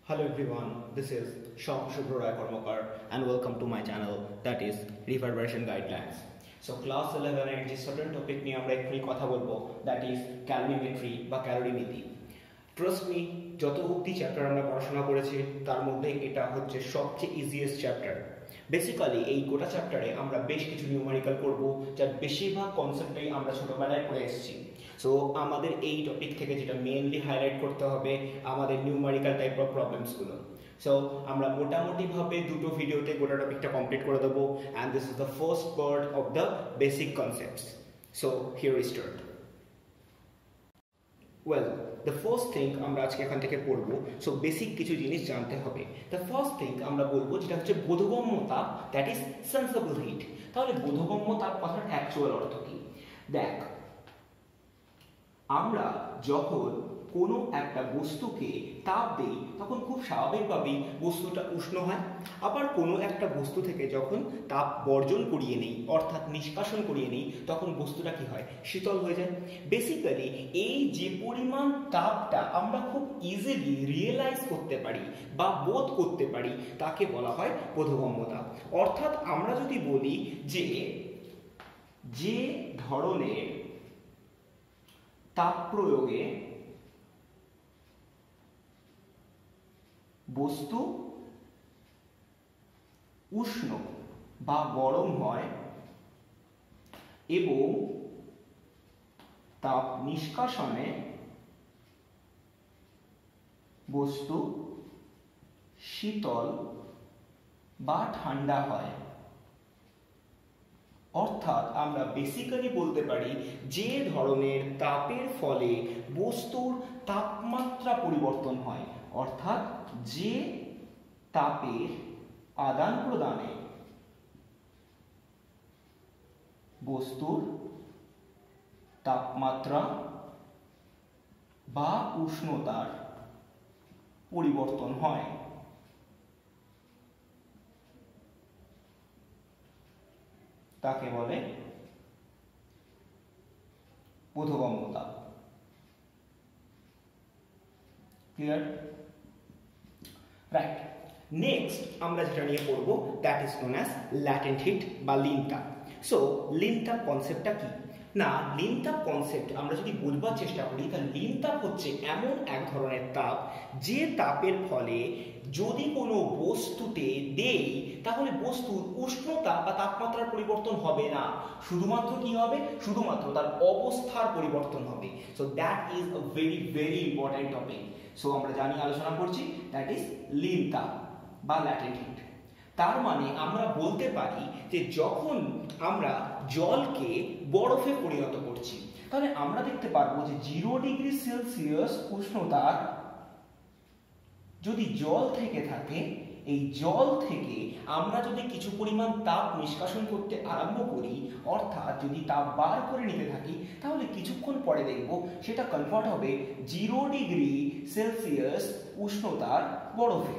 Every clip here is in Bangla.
Hello everyone, this is Sham Shubhra Rai Karmakar and welcome to my channel that is Reverberation Guidelines. So class 11 এর যে certain topic নিয়ে আমরা একটু কথা বলবো that is calorimetry বা ক্যালোরিমিতি। Trust me, যত অবধি চ্যাপ্টার আমরা পড়াশোনা করেছি তার মধ্যে এটা হচ্ছে সবচেয়ে ইজিয়েস্ট চ্যাপ্টার। বেসিক্যালি এই গোটা চ্যাপ্টারে আমরা বেশ কিছু নিউমেরিক্যাল করব যার বেশিরভাগ কনসেপ্টই আমরা ছোটবেলায় পড়ে এসেছি। সো আমাদের এই টপিক থেকে যেটা মেইনলি হাইলাইট করতে হবে আমাদের নিউমেরিক্যাল টাইপ অফ প্রবলেমসগুলো। সো আমরা মোটামুটিভাবে দুটো ভিডিওতে গোটা টপিকটা কমপ্লিট করে দেবো and this is the first part of the basic concepts. So here we start. Well, the first thing আমরা আজকে এখান থেকে পড়বো। সো বেসিক কিছু জিনিস জানতে হবে। দ্য ফার্স্ট থিং আমরা বলবো যেটা হচ্ছে বোধগম্য তাপ, দ্যাট ইজ সেন্সেবল হিট। তাহলে বোধগম্য তাপ কথার অ্যাকচুয়াল অর্থ কি? দেখ, আমরা যখন কোনো একটা বস্তুকে তাপ দেই তখন খুব স্বাভাবিকভাবেই বস্তুটা উষ্ণ হয়। আবার কোনো একটা বস্তু থেকে যখন তাপ বর্জন করিয়ে নেই অর্থাৎ নিষ্কাশন করিয়ে নেই তখন বস্তুটা কি হয়? শীতল হয়ে যায়। বেসিক্যালি এই যে পরিমাণ তাপটা আমরা খুব ইজিলি রিয়েলাইজ করতে পারি বা বোধ করতে পারি তাকে বলা হয় বোধগম্য তাপ। অর্থাৎ আমরা যদি বলি যে ধরনের তাপ প্রয়োগে বস্তু উষ্ণ বা গরম হয় এবং তাপ নিষ্কাশনে বস্তু শীতল বা ঠান্ডা হয়। অর্থাৎ আমরা বেসিক্যালি বলতে পারি যে ধরনের তাপের ফলে বস্তুর তাপমাত্রা পরিবর্তন হয়, অর্থাৎ যে তাপের আদান প্রদানে বস্তুর তাপমাত্রা বা উষ্ণতার পরিবর্তন হয় তাকে বলে বোধগম্য তাপ। ক্লিয়ার? রাইট। নেক্সট আমরা যেটা নিয়ে পড়বো that is known as latent heat বা লিন তাপ। সো লিন তাপ কনসেপ্টটা কি? না, লিন তাপ কনসেপ্ট আমরা যদি বুঝবার চেষ্টা করি তাহলে লিন তাপ হচ্ছে এমন এক ধরনের তাপ যে তাপের ফলে যদি কোনো বস্তুতে দেই তাহলে বস্তুর উষ্ণতা বা তাপমাত্রার পরিবর্তন হবে না, শুধুমাত্র কি হবে? শুধুমাত্র তার অবস্থার পরিবর্তন হবে। So that is a very very important topic. So আমরা জানি আলোচনা করছি দ্যাট ইজ লিন তাপ বা ল্যাটেন্ট হিট। তার মানে আমরা বলতে পারি যে যখন আমরা জলকে বরফে পরিণত করছি তাহলে আমরা দেখতে পারবো যে 0°C উষ্ণতার যদি জল থেকে থাকে, এই জল থেকে আমরা যদি কিছু পরিমাণ তাপ নিষ্কাশন করতে আরম্ভ করি অর্থাৎ যদি তাপ বার করে নিতে থাকি তাহলে কিছুক্ষণ পরে দেখব সেটা কনভার্ট হবে 0°C উষ্ণতার বরফে।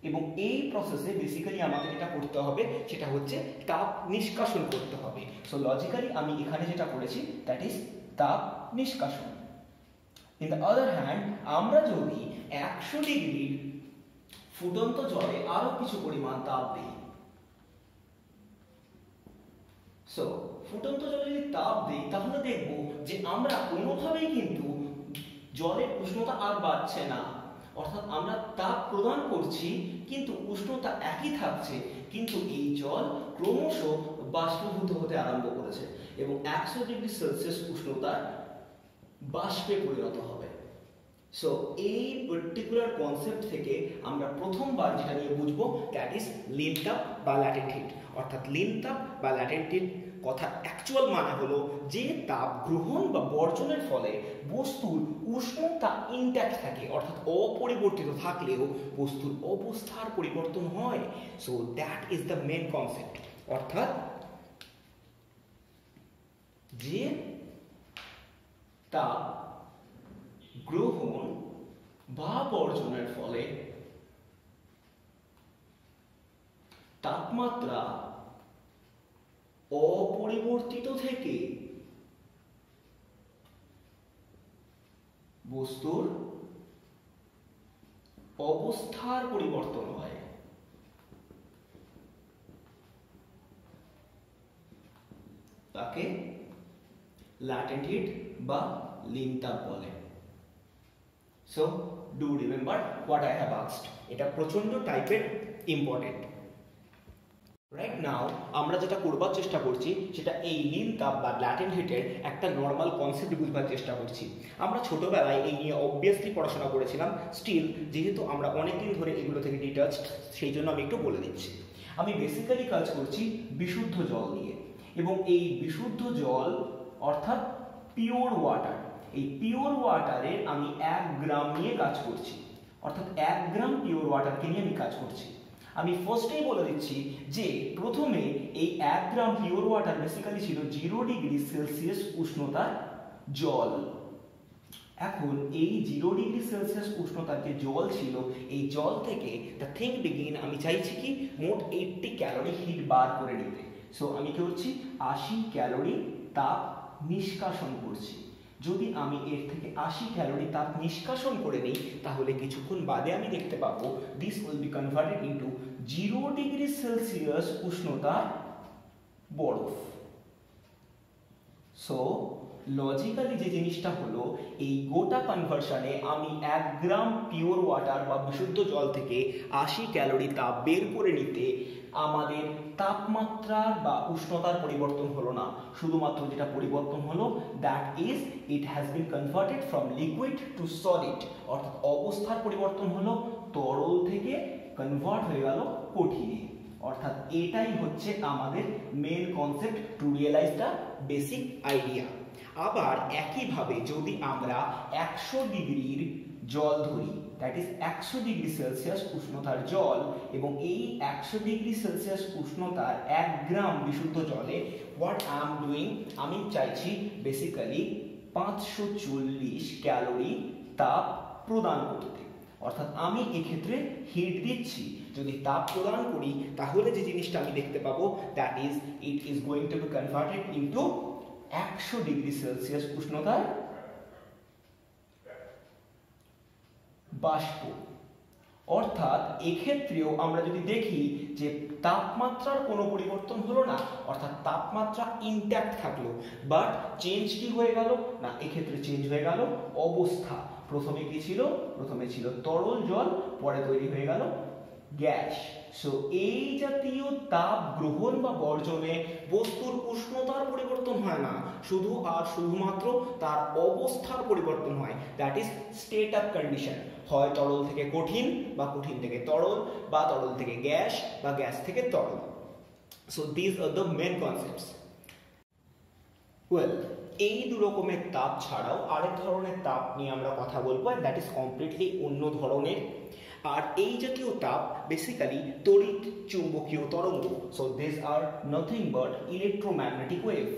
এবং এই প্রসেসে বেসিক্যালি আমাদের যেটা করতে হবে সেটা হচ্ছে তাপ নিষ্কাশন করতে হবে। সো লজিক্যালি আমি এখানে যেটা করেছি দ্যাট ইজ তাপ নিষ্কাশন। ইন দ্য আদার হ্যান্ড আমরা যদি 100° ফুটন্ত জলে আরো কিছু পরিমাণ তাপ দিই, সো ফুটন্ত জলে যদি তাপ দিই তাহলে দেখব যে আমরা কোনোভাবেই কিন্তু জলের উষ্ণতা আর বাড়ছে না, অর্থাৎ আমরা তাপ প্রদান করছি কিন্তু উষ্ণতা একই থাকছে, কিন্তু এই জল ক্রমশ বাষ্পীভূত হতে আরম্ভ করেছে এবং 100°C উষ্ণতার বাষ্পে পরিণত হবে। সো এই পার্টিকুলার কনসেপ্ট থেকে আমরা প্রথমবার যেটা নিয়ে বুঝবো দ্যাট ইজ লিন তাপ বা ল্যাটেন্ট হিট। অর্থাৎ লিন তাপ বা ল্যাটেন্ট হিট কথা অ্যাকচুয়াল মানে হলো যে তাপ গ্রহণ বা বর্জনের ফলে বস্তুর উষ্ণতা ইনট্যাক্ট থাকে, অর্থাৎ অপরিবর্তিত থাকলেও বস্তুর অবস্থার পরিবর্তন হয়। So that is the main concept. অর্থাৎ যে তাপ গ্রহণ বা বর্জনের ফলে তাপমাত্রা অপরিবর্তিত থেকে বস্তুর উষ্ণতা, অর্থাৎ যে তাপ গ্রহণ বা বর্জনের ফলে তাপমাত্রা অপরিবর্তিত থেকে বস্তুর উষ্ণতা ইনট্যাক্ট থাকে, অর্থাৎ অপরিবর্তিত থাকলেও বস্তুর অবস্থার পরিবর্তন হয়। So that is the main concept. অর্থাৎ যে তাপ গ্রহণ বা বর্জনের ফলে তাপমাত্রা অপরিবর্তিত থেকে বস্তুর অবস্থার পরিবর্তন হয়, তাকে ল্যাটেন্ট হিট বা লিন তাপ বলে। So do remember what I have asked. এটা প্রচন্ড টাইপের ইম্পর্টেন্ট। রাইট নাও আমরা যেটা করবার চেষ্টা করছি সেটা এই লিন তাপ বা ল্যাটেন্ট হিটের একটা নর্মাল কনসেপ্ট বুঝবার চেষ্টা করছি। আমরা ছোটবেলায় এই নিয়ে অবভিয়াসলি পড়াশোনা করেছিলাম, স্টিল যেহেতু আমরা অনেকদিন ধরে এগুলো থেকে ডিটাচড, সেই জন্য আমি একটু বলে দিচ্ছি। আমি বেসিক্যালি কাজ করছি বিশুদ্ধ জল নিয়ে, এবং এই বিশুদ্ধ জল অর্থাৎ পিওর ওয়াটার, এই পিওর ওয়াটারের আমি 1 গ্রাম নিয়ে কাজ করছি, অর্থাৎ 1 গ্রাম পিওর ওয়াটারকে নিয়ে আমি কাজ করছি। আমি ফার্স্টেই বলে দিচ্ছি যে প্রথমে এই 1 গ্রাম পিওর ওয়াটার বেসিক্যালি ছিল 0 ডিগ্রি সেলসিয়াস উষ্ণতার জল। এখন এই 0 ডিগ্রি সেলসিয়াস উষ্ণতার যে জল ছিল, এই জল থেকে দ্য থিং বিগিন, আমি চাইছি কি মোট 80 ক্যালোরি হিট বার করে নিতে। সো আমি কি করছি, 80 ক্যালোরি তাপ নিষ্কাশন করছি। যদি আমি এর থেকে 80 ক্যালোরি তাপ নিষ্কাশন করে নিই, তাহলে কিছুক্ষণ বাদে আমি দেখতে পাবো this will be converted into 0 degree Celsius উষ্ণতার বরফ। সো লজিক্যালি যে জিনিসটা হলো, এই গোটা কনভার্সনে আমি 1 গ্রাম পিওর ওয়াটার বা বিশুদ্ধ জল থেকে 80 ক্যালোরি তাপ বের করে নিতে আমাদের তাপমাত্রার বা উষ্ণতার পরিবর্তন হলো না, শুধুমাত্র যেটা পরিবর্তন হলো that is it has been converted from liquid to solid, অর্থাৎ অবস্থার পরিবর্তন হলো, তরল থেকে কনভার্ট হয়ে গেল কঠিনে। অর্থাৎ এটাই হচ্ছে আমাদের main concept to realize the basic idea. আবার একইভাবে যদি আমরা 100 ডিগ্রির জল ধরি, দ্যাট ইজ 100 ডিগ্রি সেলসিয়াস উষ্ণতার জল, এবং এই 100 ডিগ্রি সেলসিয়াস উষ্ণতার 1 গ্রাম বিশুদ্ধ জলে হোয়াট আই এম ডুইং, আমি চাইছি বেসিক্যালি 540 ক্যালোরি তাপ প্রদান করতে। অর্থাৎ আমি এক্ষেত্রে হিট দিচ্ছি। যদি তাপ প্রদান করি তাহলে যে জিনিসটা আমি দেখতে পাবো that is it is going to B converted into 100 degree Celsius উষ্ণতার বাষ্প। অর্থাৎ এক্ষেত্রেও আমরা যদি দেখি যে তাপমাত্রার কোনো পরিবর্তন হলো না, অর্থাৎ তাপমাত্রা ইনট্যাক্ট থাকলো, বাট চেঞ্জ কি হয়ে গেল না, এক্ষেত্রে চেঞ্জ হয়ে গেল অবস্থা। প্রথমে কি ছিল, প্রথমে ছিল তরল জল, পরে তৈরি হয়ে গেল গ্যাস। সো এই জাতীয় তাপ গ্রহণ বা বর্জনে বস্তুর উষ্ণতার পরিবর্তন হয় না, শুধু আর শুধুমাত্র তার অবস্থার পরিবর্তন হয়, that is state of condition. হয় তরল থেকে কঠিন বা কঠিন থেকে তরল, বা তরল থেকে গ্যাস বা গ্যাস থেকে তরল। So this are the main concepts. Well, এই দু রকমের তাপ ছাড়াও আরেক ধরনের তাপ নিয়ে আমরা কথা বলবো, and that is completely অন্য ধরনের। আর এই জাতীয় তাপ বেসিক্যালি তড়িৎ চুম্বকীয় তরঙ্গ। So this are nothing but electromagnetic wave.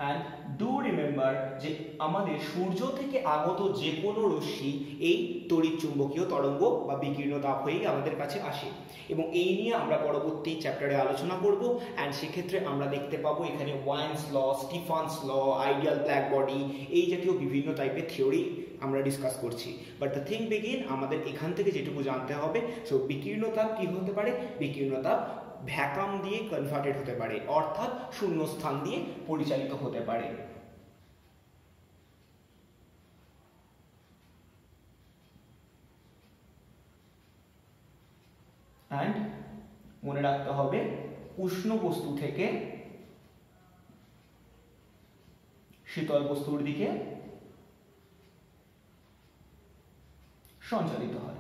and do remember যে আমাদের সূর্য থেকে আগত যে কোনো রশ্মি এই তড়িৎ চুম্বকীয় তরঙ্গ বা বিকিরণ তাপ হয়েই আমাদের কাছে আসে, এবং এই নিয়ে আমরা পরবর্তী চ্যাপ্টারে আলোচনা করব। অ্যান্ড সেক্ষেত্রে আমরা দেখতে পাবো এখানে ওয়াইনস ল, স্টিফানস ল, আইডিয়াল ব্ল্যাক বডি, এই জাতীয় বিভিন্ন টাইপের থিওরি আমরা ডিসকাস করছি। বাট দ্য থিং বিগিন, আমাদের এখান থেকে যেটুকু জানতে হবে, সো বিকিরণ তাপ কি হতে পারে, বিকিরণ তাপ ভ্যাকাম দিয়ে কনভার্টেড হতে পারে, অর্থাৎ শূন্যস্থান দিয়ে পরিচালিত হতে পারে। অ্যান্ড মনে রাখতে হবে উষ্ণ বস্তু থেকে শীতল বস্তুর দিকে সঞ্চালিত হয়।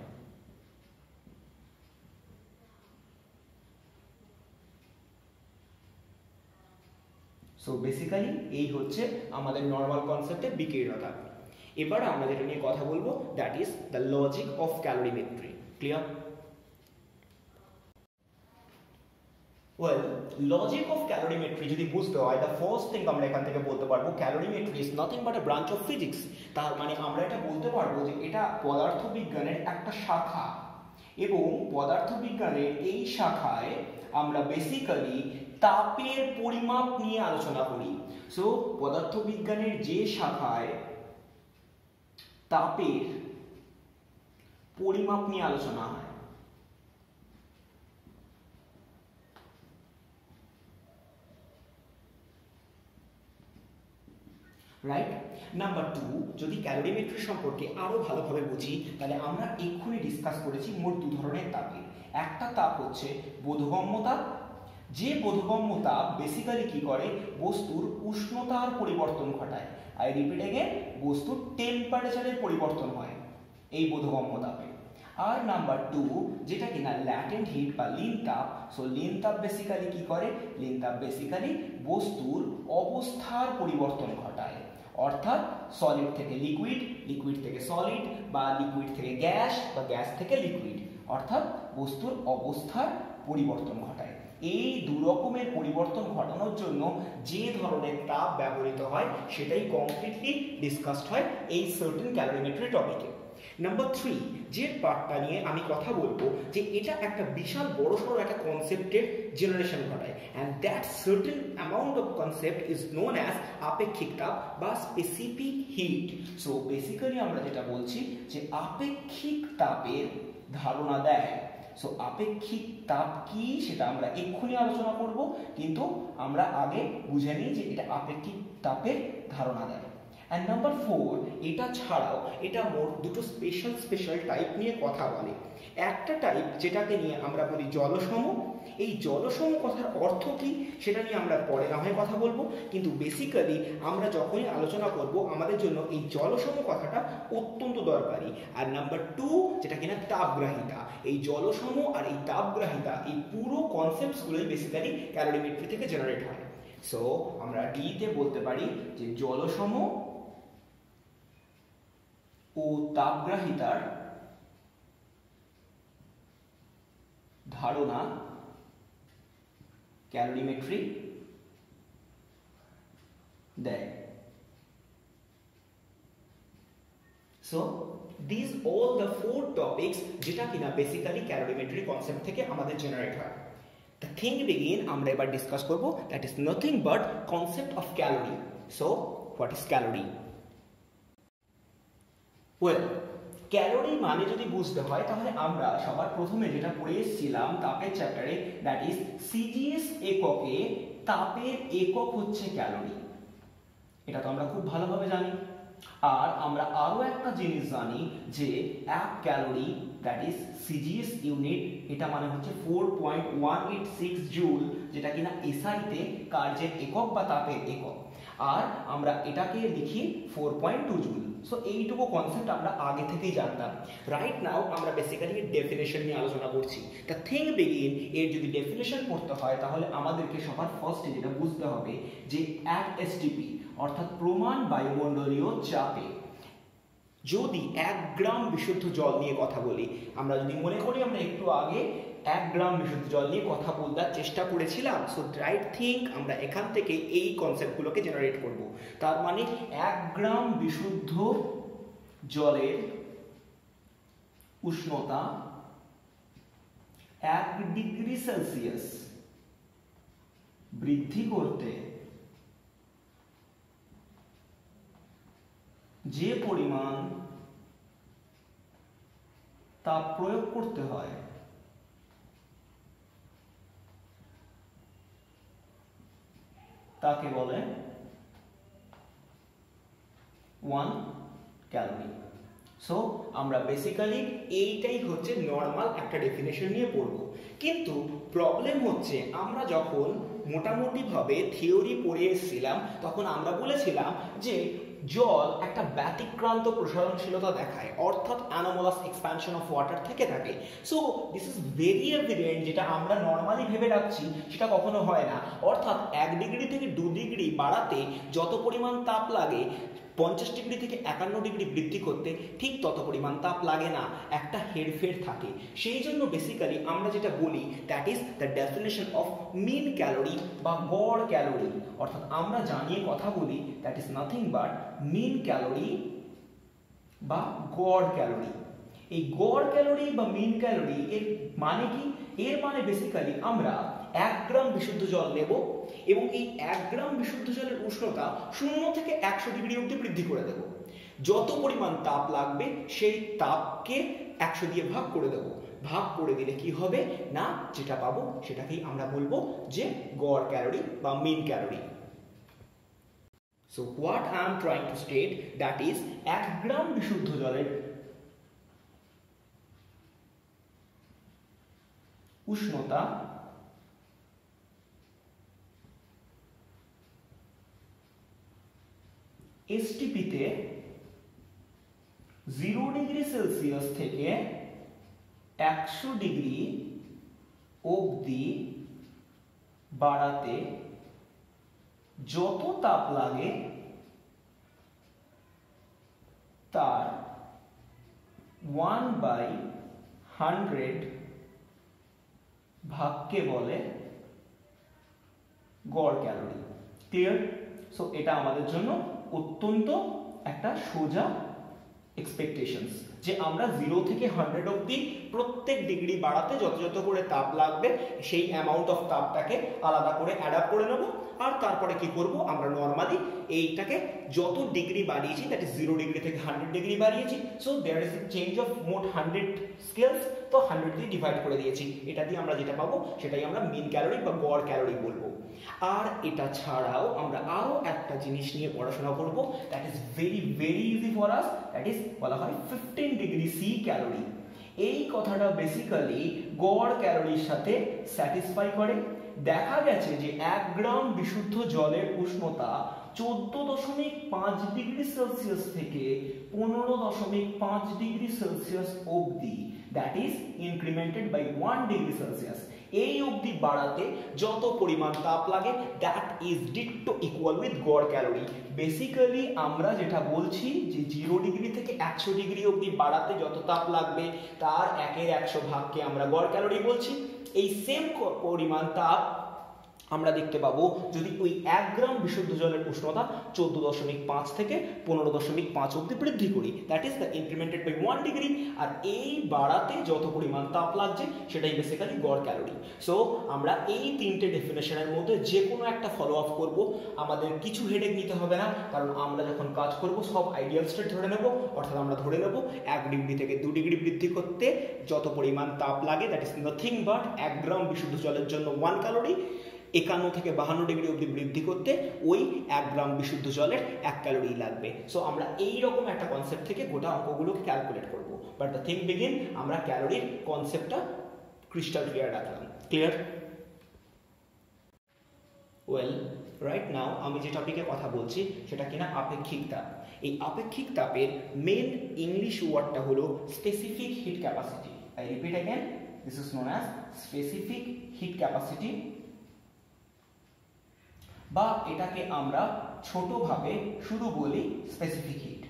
সো বেসিক্যালি এই হচ্ছে আমাদের নর্মাল কনসেপ্টে বিকিরণতা। এবার আমরা যেটা নিয়ে কথা বলবো that is the logic of calorimetry. Clear? Well, logic of calorimetry যদি বুঝতে হয়, দ্য ফার্স্ট থিং আমরা এখান থেকে বলতে পারবো calorimetry is nothing but a branch of physics. তার মানে আমরা এটা বলতে পারবো যে এটা পদার্থবিজ্ঞানের একটা শাখা, এবং পদার্থবিজ্ঞানের এই শাখায় আমরা বেসিক্যালি তাপের পরিমাপ নিয়ে আলোচনা করি। সো পদার্থবিজ্ঞানের যে শাখায় তাপের পরিমাপ নিয়ে আলোচনা হয়। রাইট। নাম্বার 2, যদি ক্যালোরিমেট্রি সম্পর্কে আরো ভালোভাবে বুঝি তাহলে আমরা এক্ষুনি ডিসকাস করেছি মোট 2 ধরনের তাপের। একটা তাপ হচ্ছে বোধগম্য তাপ, যে বোধগম্য তাপ বেসিক্যালি কি করে, বস্তুর উষ্ণতার পরিবর্তন ঘটায়। আই রিপিট এগেন, বস্তুর টেম্পারেচারের পরিবর্তন হয় এই বোধগম্য তাপে। আর নাম্বার 2, যেটা কিনা ল্যাটেন্ট হিট বা লীন তাপ। সো লীন তাপ বেসিক্যালি কি করে, লীন তাপ বেসিক্যালি বস্তুর অবস্থার পরিবর্তন ঘটায়, অর্থাৎ সলিড থেকে লিকুইড, লিকুইড থেকে সলিড, বা লিকুইড থেকে গ্যাস, বা গ্যাস থেকে লিকুইড, অর্থাৎ বস্তুর অবস্থার পরিবর্তন ঘটায়। এই 2 রকমের পরিবর্তন ঘটানোর জন্য যে ধরনের তাপ ব্যবহৃত হয় সেটাই কমপ্লিটলি ডিসকাসড হয় এই সার্টেন ক্যালোরিমেট্রি টপিকে। নাম্বার 3, যে পার্টটা নিয়ে আমি কথা বলবো, যে এটা একটা বিশাল বড়সড় একটা কনসেপ্টের জেনারেশন ঘটায়, and that certain amount of concept is known as আপেক্ষিক তাপ বা স্পেসিফিক হিট। সো বেসিক্যালি আমরা যেটা বলছি যে আপেক্ষিক তাপের ধারণা দেয়। সো আপেক্ষিক তাপ কি সেটা আমরা এক্ষুনি আলোচনা করব, কিন্তু আমরা আগে বুঝে নিই যে এটা আপেক্ষিক তাপের ধারণা দেয়। অ্যান্ড নাম্বার 4, এটা ছাড়াও এটা মোট 2টো স্পেশাল টাইপ নিয়ে কথা বলে। একটা টাইপ যেটাকে নিয়ে আমরা বলি জলসম। এই জলসম কথার অর্থ কি সেটা নিয়ে আমরা পরে না হয় কথা বলবো, কিন্তু বেসিক্যালি আমরা যখনই আলোচনা করব আমাদের জন্য এই জলসম কথাটা অত্যন্ত দরকারি। আর নাম্বার 2, যেটা কিনা তাপগ্রাহিতা। এই জলসম আর এই তাপগ্রাহিতা, এই পুরো কনসেপ্টসগুলোই বেসিক্যালি ক্যালোরিমেট্রি থেকে জেনারেট হয়। সো আমরা ডিতে বলতে পারি যে জলসম ও তাপগ্রাহিতার ধারণা ক্যালোরিমেট্রি দেয়। So this all the 4 topics যেটা কিনা বেসিক্যালি ক্যালোরিমেট্রি কনসেপ্ট থেকে আমাদের জেনারেট হয়। The thing begin আমরা এবার ডিসকাস করব, that is nothing but concept of calorie. So what is calorie? Well, calorie মানে যদি বুঝতে হয় তাহলে আমরা সবার প্রথমে যেটা পড়ে এসেছিলাম তাপের চ্যাপ্টারে, দ্যাট ইজ সিজিএস এককে তাপের একক হচ্ছে ক্যালোরি। এটা তো আমরা খুব ভালোভাবে জানি। আর আমরা আরো একটা জিনিস জানি যে 1 calorie, that is CGS unit, এটা মানে হচ্ছে 4.186 জুল, যেটা কিনা এসআইতে কার্যের একক বা তাপের একক। আর আমরা এটাকে লিখি 4.2 জুল। সো এইটুকু কনসেপ্ট আমরা আগে থেকেই জানতাম। রাইট নাও আমরা বেসিক্যালি ডেফিনেশন নিয়ে আলোচনা করছি। দ্য থিং বিগিন এর যদি ডেফিনেশন পড়তে হয় তাহলে আমাদেরকে সবার ফার্স্টে যেটা বুঝতে হবে যে এক এসটিপি অর্থাৎ প্রমাণ বায়ুমণ্ডলীয় চাপে যদি 1 গ্রাম বিশুদ্ধ জল নিয়ে কথা বলি, আমরা যদি মনে করি আমরা একটু আগে 1 গ্রাম বিশুদ্ধ জল নিয়ে কথা বলার চেষ্টা করেছিলাম। সো রাইট থিঙ্ক আমরা এখান থেকে এই কনসেপ্টগুলোকে জেনারেট করব। তার মানে 1 গ্রাম বিশুদ্ধ জলের উষ্ণতা 1 ডিগ্রি সেলসিয়াস বৃদ্ধি করতে যে পরিমাণ তাপ প্রয়োগ করতে হয় তাকে বলে 1 ক্যালোরি। সো আমরা বেসিক্যালি এইটাই হচ্ছে নর্মাল একটা ডেফিনেশন নিয়ে পড়ব। কিন্তু প্রবলেম হচ্ছে আমরা যখন মোটামুটি ভাবে থিওরি পড়ে এসেছিলাম তখন আমরা বলেছিলাম যে জল একটা ব্যতিক্রান্ত প্রসারণশীলতা দেখায়, অর্থাৎ অ্যানোমালাস এক্সপ্যানশন অফ ওয়াটার থেকে থাকে। So this is very evident, যেটা আমরা নর্মালি ভেবে রাখছি সেটা কখনো হয় না। অর্থাৎ 1 ডিগ্রি থেকে 2 ডিগ্রি বাড়াতে যত পরিমাণ তাপ লাগে 50 ডিগ্রি থেকে 51 ডিগ্রি বৃদ্ধি করতে ঠিক তত পরিমাণ তাপ লাগে না, একটা হেরফের থাকে। সেই জন্য বেসিক্যালি আমরা যেটা বলি that is the definition of mean calorie বা গড় ক্যালোরি, অর্থাৎ আমরা জানিয়ে কথা বলি that is nothing but mean calorie বা গড় ক্যালোরি। এই গড় ক্যালোরি বা মিন ক্যালোরি এর মানে কি? এর মানে বেসিক্যালি আমরা 1 গ্রাম বিশুদ্ধ জল নেব এবং এই 1 গ্রাম বিশুদ্ধ জলের উষ্ণতা 0 থেকে 100 ডিগ্রি অবধি বৃদ্ধি করে দেব। যত পরিমাণ তাপ লাগবে সেই তাপকে 100 দিয়ে ভাগ করে দেব। ভাগ করে দিলে কি হবে না, যেটা পাবো সেটাকেই আমরা বলবো যে গড় ক্যালোরি বা মিন calorie. So what I am trying to state, that is 1 গ্রাম বিশুদ্ধ জলের উষ্ণতা STP তে 0 ডিগ্রি সেলসিয়াস থেকে 100 ডিগ্রি অবধি বাড়াতে যত তাপ লাগে তার 1/100 ভাগকে বলে গড় ক্যালোরি। ক্লিয়ার? সো এটা আমাদের জন্য অত্যন্ত একটা সোজা এক্সপেকটেশনস যে আমরা 0 থেকে 100 অবধি প্রত্যেক ডিগ্রি বাড়াতে যত যত করে তাপ লাগবে সেই অ্যামাউন্ট অফ তাপটাকে আলাদা করে অ্যাডাপ্ট করে নেব। আর তারপরে কি করব, আমরা নরমালি এইটাকে যত ডিগ্রি বাড়িয়েছি, দ্যাট ইজ 0 ডিগ্রি থেকে 100 ডিগ্রি বাড়িয়েছি, so there is a change of মোট 100 স্কেলস, তো 100 দিয়ে ডিভাইড করে দিয়েছি। এটা দিয়ে আমরা যেটা পাবো সেটাই আমরা মিন ক্যালোরি বা গড় ক্যালোরি বলবো। আর এটা ছাড়াও আমরা আরো একটা জিনিস নিয়ে পড়াশোনা করব, that is very easy for us, that is বলা হয় 15 ডিগ্রি সি ক্যালোরি। এই কথাটা বেসিক্যালি গড় ক্যালোরির সাথে স্যাটিসফাই করে। দেখা গেছে যে 1 গ্রাম বিশুদ্ধ জলের উষ্ণতা 14.5 ডিগ্রি সেলসিয়াস থেকে 15.5 ডিগ্রি সেলসিয়াস অবধি, that is incremented by 1 degree Celsius, এই অবধি বাড়াতে যত পরিমাণ তাপ লাগে দ্যাট ইজ ডিক্টো ইকুয়াল উইথ গড় ক্যালোরি। বেসিক্যালি আমরা যেটা বলছি যে 0 ডিগ্রি থেকে 100 ডিগ্রি অবধি বাড়াতে যত তাপ লাগবে তার 1/100 ভাগকে আমরা গড় ক্যালোরি বলছি। এই সেম পরিমাণ তাপ আমরা দেখতে পাবো যদি ওই 1 গ্রাম বিশুদ্ধ জলের উষ্ণতা 14.5 থেকে 15.5 অবধি বৃদ্ধি করি, that is the incremented by 1 degree. আর এই বাড়াতে যত পরিমাণ তাপ লাগছে সেটাই বেসিক্যালি গড় ক্যালোরি। সো আমরা এই তিনটে ডেফিনেশনের মধ্যে যে কোনো একটা ফলো আপ করব, আমাদের কিছু হেডেক নিতে হবে না, কারণ আমরা যখন কাজ করব সব আইডিয়াল স্টেট ধরে নেব। অর্থাৎ আমরা ধরে নেব 1 ডিগ্রি থেকে 2 ডিগ্রি বৃদ্ধি করতে যত পরিমাণ তাপ লাগে দ্যাট ইজ নাথিং বাট 1 গ্রাম বিশুদ্ধ জলের জন্য 1 ক্যালোরি। 51 থেকে 52 ডিগ্রি অবধি বৃদ্ধি করতে ওই 1 গ্রাম বিশুদ্ধ জলের 1 ক্যালোরি লাগবে। সো আমরা এই রকম একটা কনসেপ্ট থেকে গোটা অঙ্কগুলোকে ক্যালকুলেট করব। বাট দ্য থিং বিগিন, আমরা ক্যালোরির কনসেপ্টটা ক্রিস্টাল ক্লিয়ার রাখলাম। ক্লিয়ার? ওয়েল, রাইট নাও আমি যে টপিকে কথা বলছি সেটা কিনা আপেক্ষিক তাপ। এই আপেক্ষিক তাপের মেন ইংলিশ ওয়ার্ডটা হলো specific hit capacity. I repeat again, this is known as specific hit capacity, বা এটাকে আমরা ছোটভাবে শুধু বলি স্পেসিফিক হিট।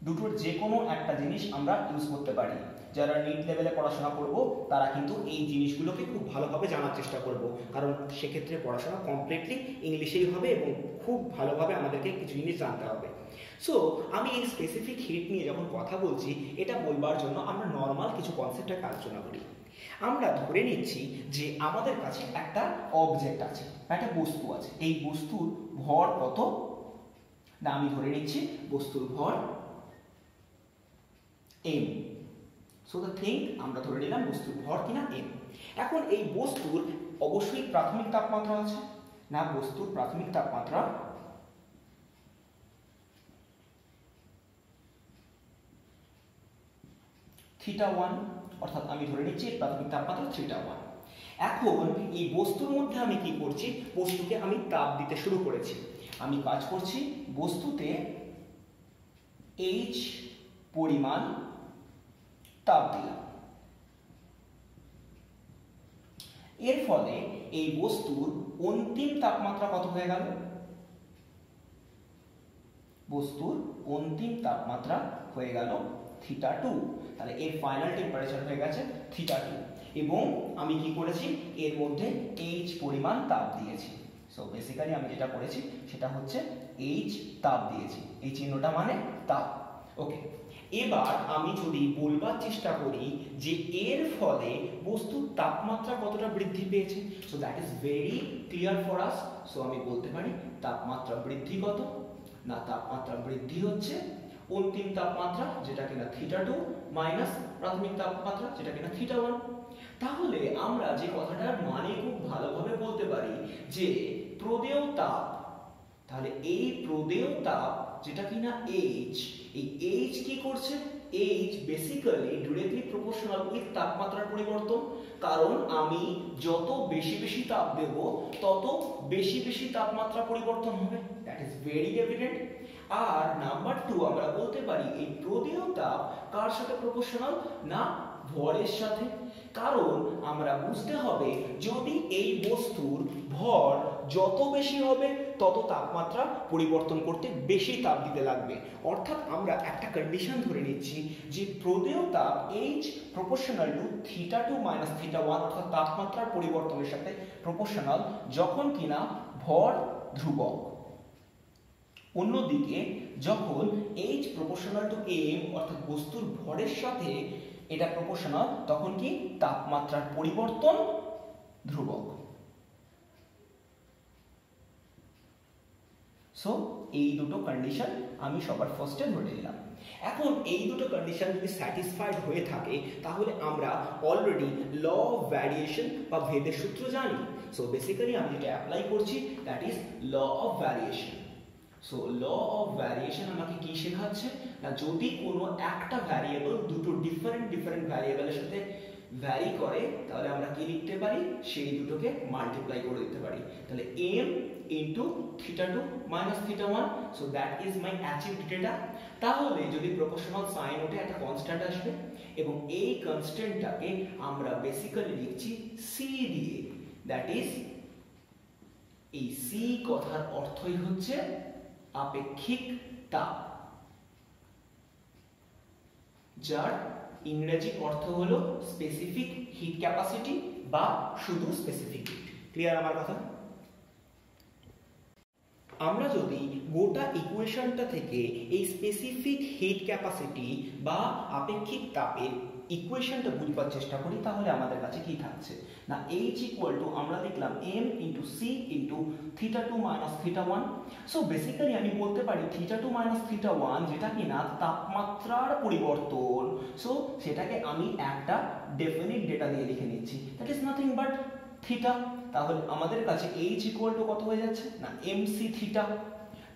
দুটোর যে কোনো একটা জিনিস আমরা ইউজ করতে পারি। যারা নিট লেভেলে পড়াশোনা করব তারা কিন্তু এই জিনিসগুলোকে খুব ভালোভাবে জানার চেষ্টা করব, কারণ সেক্ষেত্রে পড়াশোনা কমপ্লিটলি ইংলিশেই হবে এবং খুব ভালোভাবে আমাদেরকে কিছু জিনিস জানতে হবে। সো আমি এই স্পেসিফিক হিট নিয়ে যখন কথা বলছি এটা বলবার জন্য আমরা নর্মাল কিছু কনসেপ্টে আলোচনা করি। আমরা ধরে নিচ্ছি যে আমাদের কাছে একটা অবজেক্ট আছে, একটা বস্তু আছে। এই বস্তুর ভর কত না, আমি ধরে নিচ্ছি বস্তুর ভর m। সো দ্য থিং, আমরা ধরে নিলাম বস্তুর ভর কিনা m। এখন এই বস্তুর অবশ্যই প্রাথমিক তাপমাত্রা আছে না, বস্তুর প্রাথমিক তাপমাত্রা θ1, অর্থাৎ আমি ধরে নিচ্ছি এর প্রাথমিক তাপমাত্রা θ1। এখন এই বস্তুর মধ্যে আমি কি করছি, বস্তুকে আমি তাপ দিতে শুরু করেছি। আমি কাজ করছি বস্তুতে h পরিমাণ তাপ দিলাম। এর ফলে এই বস্তুর অন্তিম তাপমাত্রা কত হয়ে গেল, বস্তুর অন্তিম তাপমাত্রা হয়ে গেল θ2। তাহলে এর ফাইনাল টেম্পারেচার হয়ে গেছে θ2, এবং আমি কি করেছি এর মধ্যে h পরিমাণ তাপ দিয়েছি। সো বেসিক্যালি আমি যেটা করেছি সেটা হচ্ছে h তাপ দিয়েছি, এই চিহ্নটা মানে তাপ। ওকে, এবার আমি যদি বলবার চেষ্টা করি যে এর ফলে বস্তুর তাপমাত্রা কতটা বৃদ্ধি পেয়েছে, so that is very clear for us. So আমি বলতে পারি তাপমাত্রা বৃদ্ধি কত, না তাপমাত্রা বৃদ্ধি হচ্ছে, অন্তিম তাপমাত্রা যেটা কিনা θ2 মাইনাস প্রাথমিক তাপমাত্রা যেটা কিনা θ1। তাহলে আমরা যে কথাটার মানে খুব ভালোভাবে বলতে পারি যে প্রদেয় তাপ, তাহলে এই প্রদেয় তাপ যেটা কিনা H, এই H কি করছে? H basically directly proportional with তাপমাত্রার পরিবর্তন, কারণ আমি যত বেশি বেশি তাপ দেব তত বেশি বেশি তাপমাত্রা পরিবর্তন হবে, দ্যাট ইজ ভেরি এভিডেন্ট। আর নাম্বার 2 আমরা বলতে পারি এই প্রদেয় তাপ কার সাথে প্রপোর্শনাল? না ভরের সাথে, কারণ আমরা বুঝতে হবে যদি এই বস্তুর ভর যত বেশি হবে তত তাপমাত্রা পরিবর্তন করতে বেশি তাপ দিতে লাগবে। অর্থাৎ আমরা একটা কন্ডিশন ধরে নিচ্ছি যে প্রদেয় তাপ H প্রপোর্শনাল টু θ2 মাইনাস θ1, অর্থাৎ তাপমাত্রার পরিবর্তনের সাথে প্রপোর্শনাল যখন কিনা ভর ধ্রুবক। অন্যদিকে যখন H প্রপোর্শনাল টু m, অর্থাৎ বস্তুর ভরের সাথে এটা প্রপোর্শনাল, তখন কি তাপমাত্রার পরিবর্তন ধ্রুবক। সো এই দুটো কন্ডিশন আমি সবার ফার্স্টে ধরে নিলাম। এখন এই দুটো কন্ডিশন যদি স্যাটিসফাইড হয়ে থাকে তাহলে আমরা অলরেডি ল অফ ভ্যারিয়েশন বা ভেদের সূত্র জানি। সো বেসিক্যালি আমি যেটা অ্যাপ্লাই করছি that is law of variation. So law of variation আমাকে কি শেখাচ্ছে না, যদি কোনো একটা ভ্যারিয়েবল দুটো ডিফারেন্ট ভ্যারিয়েবলের সাথে ভ্যারি করে তাহলে আমরা কি লিখতে পারি, সেই দুটোকে মাল্টিপ্লাই করে দিতে পারি। তাহলে m into θ2 minus θ1, so that is my achieved data. তাহলে যদি প্রপোর্শনাল সাইন ওঠে একটা কনস্ট্যান্ট আসবে এবং এই কনস্ট্যান্টটাকে আমরা বেসিক্যালি লিখছি c দিয়ে, দ্যাট ইজ এই c কথার অর্থই হচ্ছে আপেক্ষিক তাপ, যার ইংরেজি অর্থ হলো স্পেসিফিক হিট ক্যাপাসিটি বা শুধু স্পেসিফিক হিট। ক্লিয়ার আমার কথা? আমরা যদি গোটা ইকুয়েশনটা থেকে এই স্পেসিফিক হিট ক্যাপাসিটি বা আপেক্ষিক তাপের ইকুয়েশনটা বুঝবার চেষ্টা করি তাহলে আমাদের কাছে কি থাকছে না, H ইকুয়াল টু আমরা লিখলাম m into c into θ2 minus θ1। So basically আমি বলতে পারি θ2 মাইনাস θ1 যেটা কিনা তাপমাত্রার পরিবর্তন, সো সেটাকে আমি একটা ডেফিনিট ডেটা দিয়ে লিখে নিচ্ছি, that is nothing but theta. তাহলে আমাদের কাছে H ইকুয়াল টু কত হয়ে যাচ্ছে না mc থিটা।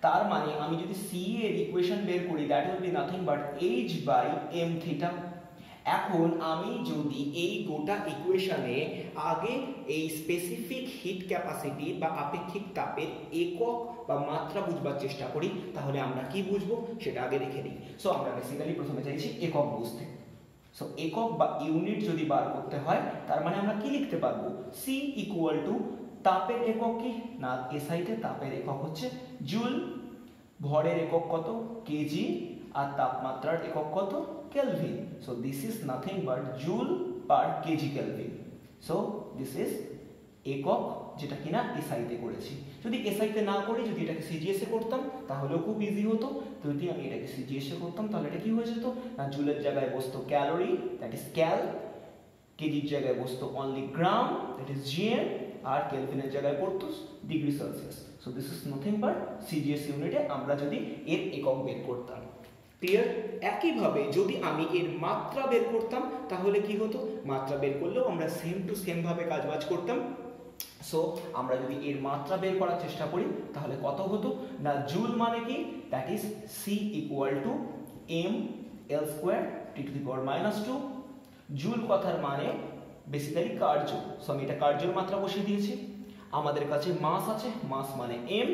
তার মানে আমি যদি c এর ইকুয়েশন বের করি that will be nothing but h by m theta. এখন আমি যদি এই গোটা ইকুয়েশনে আগে এই স্পেসিফিক হিট ক্যাপাসিটি বা আপেক্ষিক তাপের একক বা মাত্রা বুঝবার চেষ্টা করি তাহলে আমরা কি বুঝবো সেটা আগে দেখে নিই। সো আমরা বেসিক্যালি প্রথমে চাইছি একক বুঝতে। সো একক বা ইউনিট যদি বার করতে হয় তার মানে আমরা কি লিখতে পারবো, c ইকুয়াল টু তাপের একক কি না SI তে তাপের একক হচ্ছে জুল, ভরের একক কত কেজি, আর তাপমাত্রার একক কত kelvin. So this is nothing but joule per KG kelvin. So this is একক যেটা কিনা SI তে করেছি। যদি SI তে না করি, যদি এটাকে CGS এ করতাম তাহলেও খুব ইজি হতো। যদি আমি এটাকে CGS এ করতাম তাহলে এটা কি হয়ে যেত না জুলের জায়গায় বসতো ক্যালোরি, দ্যাট ইজ ক্যাল, কেজির জায়গায় বসতো only gram, that is GM, আর কেলভিনের জায়গায় পড়তো degree Celsius. So this is nothing but CGS ইউনিটে আমরা যদি এর একক বের করতাম। ক্লিয়ার? একইভাবে যদি আমি এর মাত্রা বের করতাম তাহলে কি হতো, মাত্রা বের করলেও আমরা সেম টু সেম ভাবে কাজবাজ করতাম। সো আমরা যদি এর মাত্রা বের করার চেষ্টা করি তাহলে কত হতো না জুল মানে কি that is c equal to m l square t to the power -2। Joule কথার মানে বেসিক্যালি কার্য। সো আমি এটা কার্যের মাত্রা বসিয়ে দিয়েছি। আমাদের কাছে মাস আছে, মাস মানে m,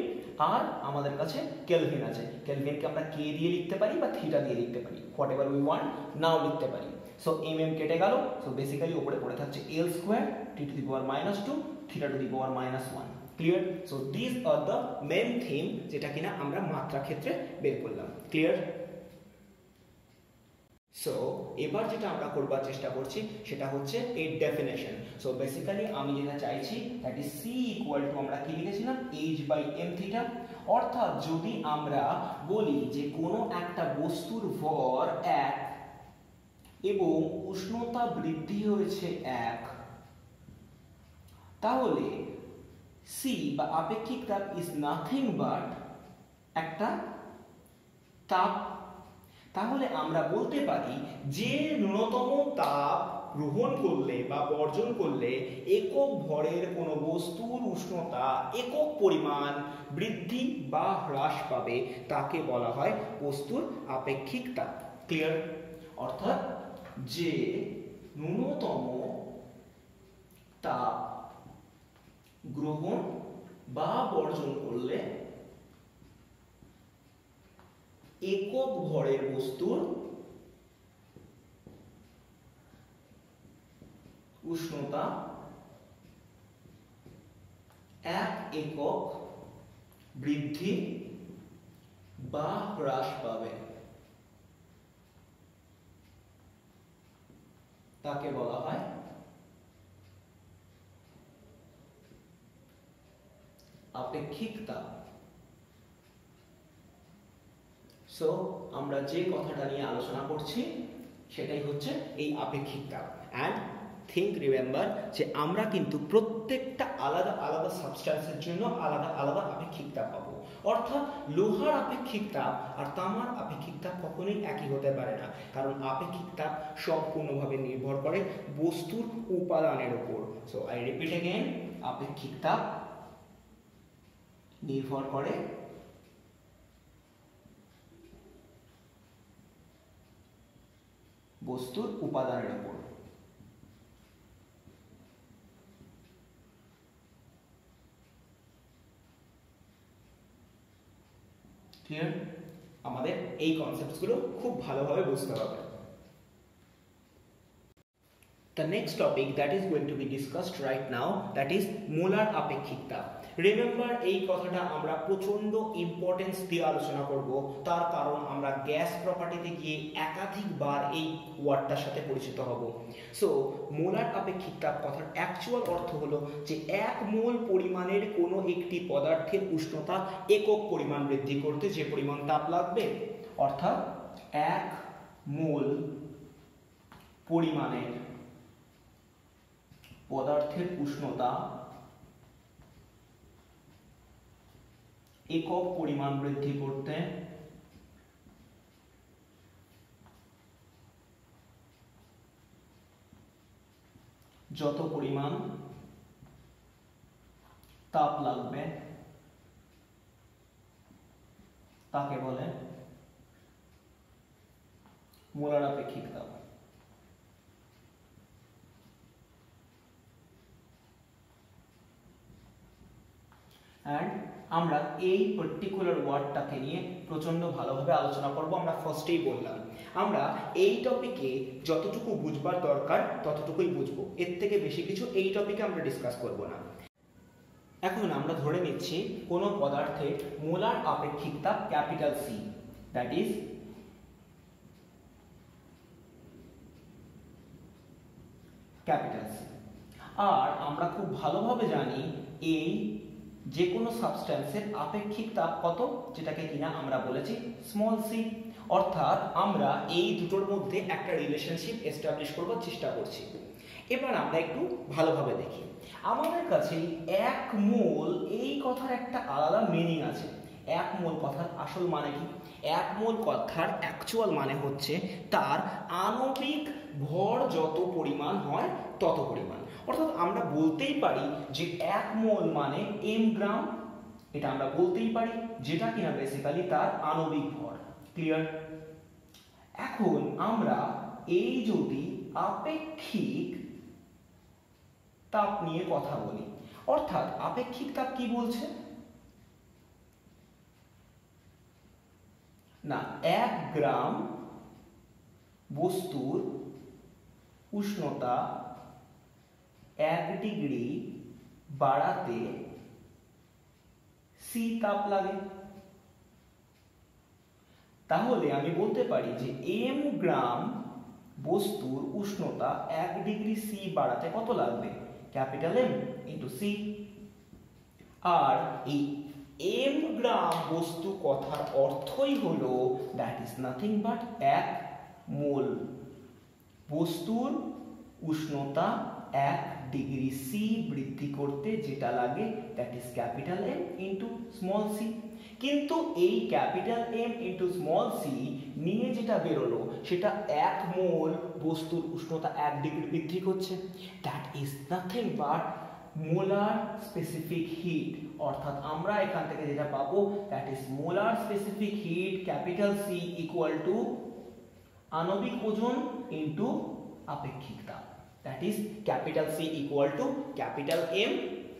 আর আমাদের কাছে কেলভিন আছে। কেলভিনকে আমরা k দিয়ে লিখতে পারি বা থিটা দিয়ে লিখতে পারি, হোয়াট এভার উই ওয়ান্ট নাও লিখতে পারি। সো mm কেটে গেল। সো বেসিক্যালি উপরে পড়ে থাকছে l square t to the power -2 theta to the power -1। Clear? So this are the main theme যেটা কিনা আমরা মাত্রা ক্ষেত্রে বের করলাম। ক্লিয়ার? সো এবার যেটা আমরা করবার চেষ্টা করছি সেটা হচ্ছে এর ডেফিনেশন। সো বেসিক্যালি আমি যেটা চাইছি that is c equal to আমরা কি লিখেছিলাম h বাই m থিটা। অর্থাৎ যদি আমরা বলি যে কোনো একটা বস্তুর ভর 1 এবং উষ্ণতা বৃদ্ধি হয়েছে 1, তাহলে c বা আপেক্ষিক তাপ ইজ নাথিং বাট একটা তাপ। তাহলে আমরা বলতে পারি যে ন্যূনতম তাপ গ্রহণ করলে বা বর্জন করলে একক ভরের কোনো বস্তুর উষ্ণতা একক পরিমাণ বৃদ্ধি বা হ্রাস পাবে তাকে বলা হয় বস্তুর আপেক্ষিক তাপ। ক্লিয়ার? অর্থাৎ যে ন্যূনতম তাপ গ্রহণ বা বর্জন করলে একক ভরের বস্তুর উষ্ণতা 1 একক বৃদ্ধি বা হ্রাস পাবে তাকে বলা হয় আপেক্ষিক তাপ। সো আমরা যে কথাটা নিয়ে আলোচনা করছি সেটাই হচ্ছে এই আপেক্ষিক তাপ। অ্যান্ড থিঙ্ক রিমেম্বার যে আমরা কিন্তু প্রত্যেকটা আলাদা আলাদা সাবস্ট্যান্সের জন্য আলাদা আলাদা আপেক্ষিক তাপ পাবো। অর্থাৎ লোহার আপেক্ষিক তাপ আর তামার আপেক্ষিক তাপ কখনোই একই হতে পারে না, কারণ আপেক্ষিক তাপ সম্পূর্ণভাবে নির্ভর করে বস্তুর উপাদানের উপর। সো আই রিপিট अगेन, আপেক্ষিক তাপ নির্ভর করে বস্তুর উপাদানের উপর। ক্লিয়ার? আমাদের এই কনসেপ্টসগুলো খুব ভালোভাবে বুঝতে হবে। The next topic that is going to be discussed right now, that is molar আপেক্ষিক তাপ। রিমেম্বার, এই কথাটা আমরা প্রচন্ড ইম্পর্টেন্স দিয়ে আলোচনা করব, তার কারণ আমরা গ্যাস প্রপার্টিতে গিয়ে একাধিকবার এই ওয়ার্ডটার সাথে পরিচিত হব। সো মোলার আপেক্ষিক তাপ কথার অ্যাকচুয়াল অর্থ হলো যে 1 মোল পরিমাণের কোনো একটি পদার্থের উষ্ণতা একক পরিমাণ বৃদ্ধি করতে যে পরিমাণ তাপ লাগবে, অর্থাৎ 1 মোল পরিমাণের পদার্থের উষ্ণতা একক পরিমাণ বৃদ্ধি করতে যত পরিমাণ তাপ লাগবে তাকে বলে মোলার আপেক্ষিক তাপ। অ্যান্ড আমরা এই পার্টিকুলার ওয়ার্ডটাকে নিয়ে প্রচন্ড ভালোভাবে আলোচনা করব। আমরা ফার্স্টেই বললাম আমরা এই টপিকে যতটুকু বুঝবার দরকার ততটুকুই বুঝবো, এর থেকে বেশি কিছু এই টপিকে আমরা ডিসকাস করব না। এখন আমরা ধরে নিচ্ছি কোনো পদার্থের মোলার আপেক্ষিক তাপ capital C, that is capital C. আর আমরা খুব ভালোভাবে জানি এই যে কোনো সাবস্ট্যান্সের আপেক্ষিক তাপ কত, যেটাকে কিনা আমরা বলেছি স্মল সি। অর্থাৎ আমরা এই দুটোর মধ্যে একটা রিলেশনশিপ এস্টাবলিশ করবার চেষ্টা করছি। এবার আমরা একটু ভালোভাবে দেখি, আমাদের কাছে 1 মোল এই কথার একটা আলাদা মিনিং আছে। 1 মোল কথার আসল মানে কি? 1 মোল কথার অ্যাকচুয়াল মানে হচ্ছে তার আণবিক ভর যত পরিমাণ হয় তত পরিমাণ। অর্থাৎ আমরা বলতেই পারি যে 1 মোল মানে m গ্রাম, এটা আমরা বলতেই পারি, যেটা কিনা বেসিক্যালি তার আণবিক ভর। ক্লিয়ার? এখন আমরা এই যদি আপেক্ষিক তাপ নিয়ে কথা বলি, অর্থাৎ আপেক্ষিক তাপ কি বলছে না, 1 গ্রাম বস্তুর উষ্ণতা 1 ডিগ্রি বাড়াতে সি তাপ লাগে। তাহলে আমি বলতে পারি যে m গ্রাম বস্তুর উষ্ণতা 1 ডিগ্রি সি বাড়াতে কত লাগবে? Capital M into C. আর এই m গ্রাম বস্তু কথার অর্থই হলো that is nothing but 1 mole বস্তুর উষ্ণতা 1 ডিগ্রি সি বৃদ্ধি করতে যেটা লাগে that is capital M into small C. কিন্তু এই capital M into small C নিয়ে যেটা বেরোলো সেটা 1 মোল বস্তুর উষ্ণতা 1 ডিগ্রি বৃদ্ধি করছে। That is nothing but molar specific heat. অর্থাৎ আমরা এখান থেকে যেটা পাবো that is molar specific heat capital C equal to আণবিক ওজন ইন্টু আপেক্ষিক তাপ। That is capital C equal to capital M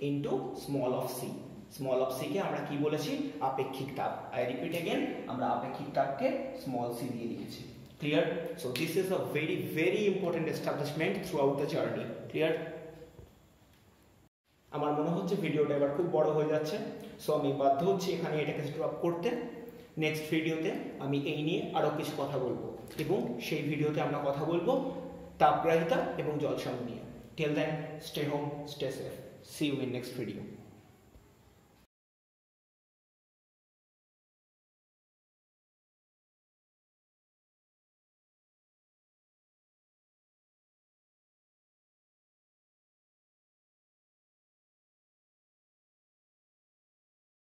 into small of C. Small of C কে আমরা কি বলেছি? আপেক্ষিক তাপ। আই রিপিট अगेन, আমরা আপেক্ষিক তাপকে স্মল সি দিয়ে লিখেছি। Clear? So this is a very very important establishment through out the journey. Clear? আমার মনে হচ্ছে ভিডিওটা এবার খুব বড় হয়ে যাচ্ছে, সো আমি বাধ্য হচ্ছি এখানে এটাকে স্টপ করতে। নেক্সট ভিডিওতে আমি এই নিয়ে আরো কিছু কথা বলবো এবং সেই ভিডিওতে আমরা কথা বলবো তাপগ্রাহিতা এবং জল সমন নিয়ে। Till then, stay home, stay safe. See you in next video.